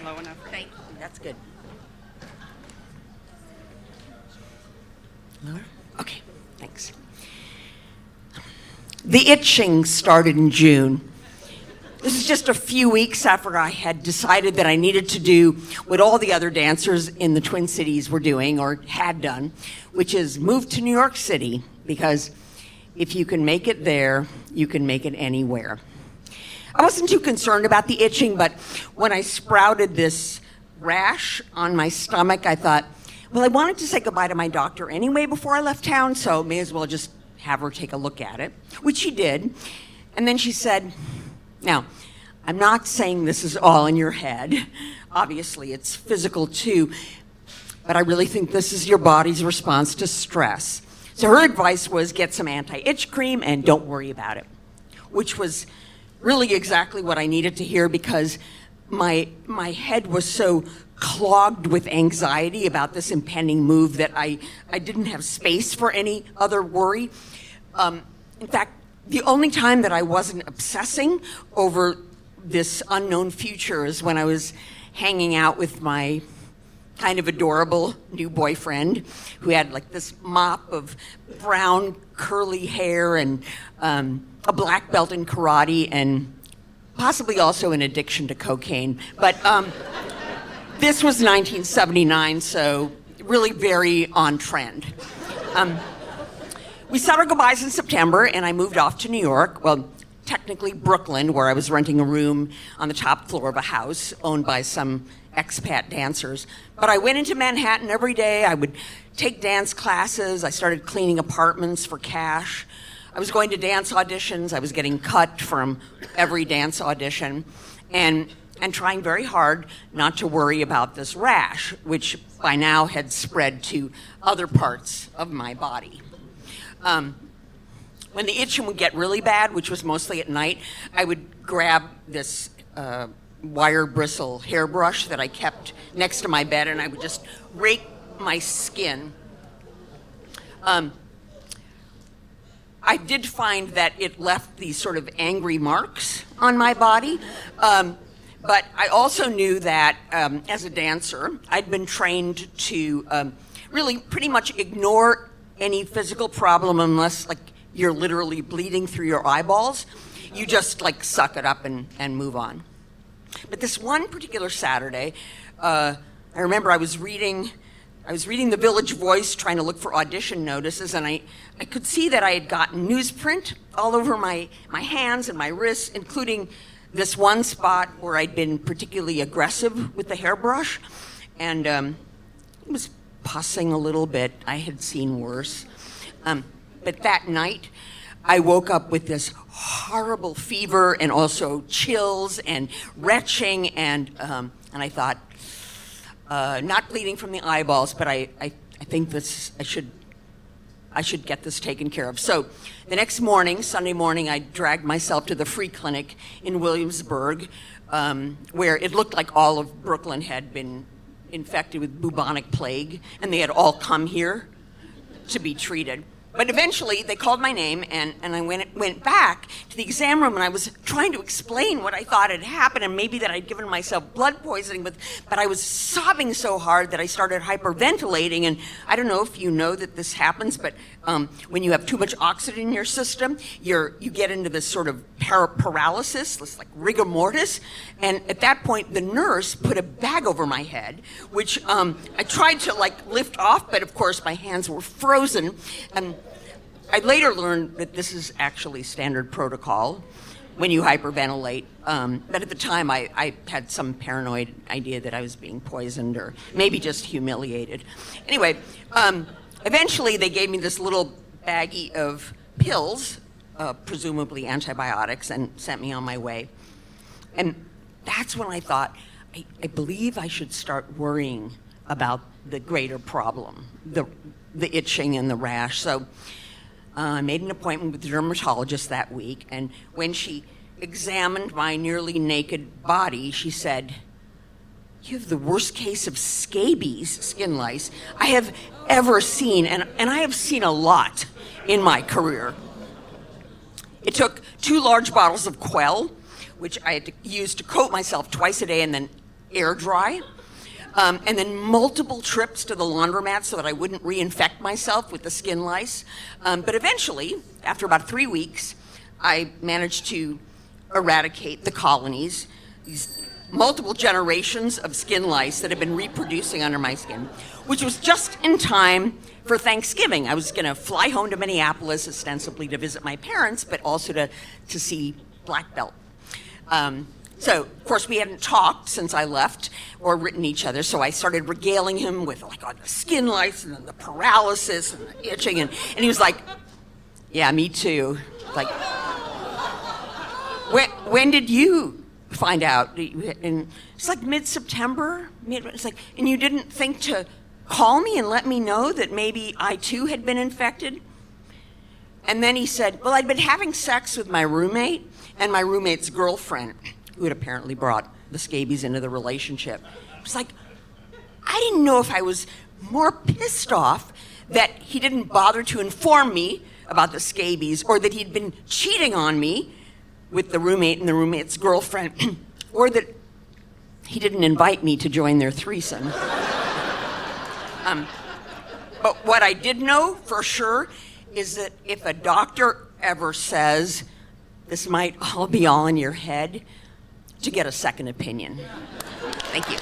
low enough. Thank you. That's good. Lower? Okay, thanks. The itching started in June. This is just a few weeks after I had decided that I needed to do what all the other dancers in the Twin Cities were doing or had done, which is move to New York City, because if you can make it there, you can make it anywhere. I wasn't too concerned about the itching, but when I sprouted this rash on my stomach, I thought, well, I wanted to say goodbye to my doctor anyway before I left town, so may as well just have her take a look at it, which she did. And then she said, now, I'm not saying this is all in your head. Obviously, it's physical too, but I really think this is your body's response to stress. So her advice was get some anti-itch cream and don't worry about it, which was really exactly what I needed to hear, because my head was so clogged with anxiety about this impending move that I didn't have space for any other worry. In fact, the only time that I wasn't obsessing over this unknown future is when I was hanging out with my kind of adorable new boyfriend, who had like this mop of brown curly hair and a black belt in karate and possibly also an addiction to cocaine. But this was 1979, so really very on trend. We said our goodbyes in September, and I moved off to New York. Well, technically Brooklyn, where I was renting a room on the top floor of a house owned by some expat dancers. But I went into Manhattan every day. I would take dance classes. I started cleaning apartments for cash. I was going to dance auditions. I was getting cut from every dance audition, and trying very hard not to worry about this rash, which by now had spread to other parts of my body. When the itching would get really bad, which was mostly at night, I would grab this wire bristle hairbrush that I kept next to my bed, and I would just rake my skin. I did find that it left these sort of angry marks on my body, but I also knew that as a dancer, I'd been trained to really pretty much ignore any physical problem unless like you're literally bleeding through your eyeballs. You just like suck it up and move on. But this one particular Saturday, I remember I was reading the Village Voice trying to look for audition notices, and I could see that I had gotten newsprint all over my hands and my wrists, including this one spot where I'd been particularly aggressive with the hairbrush, and it was pussing a little bit. I had seen worse. But that night, I woke up with this horrible fever and also chills and retching, and I thought, not bleeding from the eyeballs, but I think I should get this taken care of. So the next morning, Sunday morning, I dragged myself to the free clinic in Williamsburg, where it looked like all of Brooklyn had been infected with bubonic plague, and they had all come here to be treated. But eventually, they called my name, and I went back to the exam room, and I was trying to explain what I thought had happened, and maybe that I'd given myself blood poisoning, but I was sobbing so hard that I started hyperventilating, and I don't know if you know that this happens, but when you have too much oxygen in your system, you get into this sort of paralysis, this like rigor mortis, and at that point, the nurse put a bag over my head, which I tried to like lift off, but of course my hands were frozen, and I later learned that this is actually standard protocol when you hyperventilate, but at the time I had some paranoid idea that I was being poisoned or maybe just humiliated. Anyway, eventually they gave me this little baggie of pills, presumably antibiotics, and sent me on my way. And that's when I thought, I believe I should start worrying about the greater problem, the itching and the rash. So I made an appointment with the dermatologist that week, and when she examined my nearly naked body, she said, "You have the worst case of scabies, skin lice, I have ever seen, and I have seen a lot in my career." It took 2 large bottles of Quell, which I had to use to coat myself twice a day, and then air dry. And then multiple trips to the laundromat so that I wouldn't reinfect myself with the skin lice. But eventually, after about 3 weeks, I managed to eradicate the colonies, these multiple generations of skin lice that have been reproducing under my skin, which was just in time for Thanksgiving. I was going to fly home to Minneapolis ostensibly to visit my parents, but also to see Black Belt. So, of course, we hadn't talked since I left or written each other, so I started regaling him with like all the skin lice and the paralysis and the itching, and he was like, yeah, me too. Like, when did you find out? And it's like mid-September. It's like, and you didn't think to call me and let me know that maybe I too had been infected? And then he said, well, I'd been having sex with my roommate and my roommate's girlfriend, who had apparently brought the scabies into the relationship. It was like, I didn't know if I was more pissed off that he didn't bother to inform me about the scabies, or that he'd been cheating on me with the roommate and the roommate's girlfriend, or that he didn't invite me to join their threesome. But what I did know for sure is that if a doctor ever says this might all be all in your head, to get a second opinion. Thank you.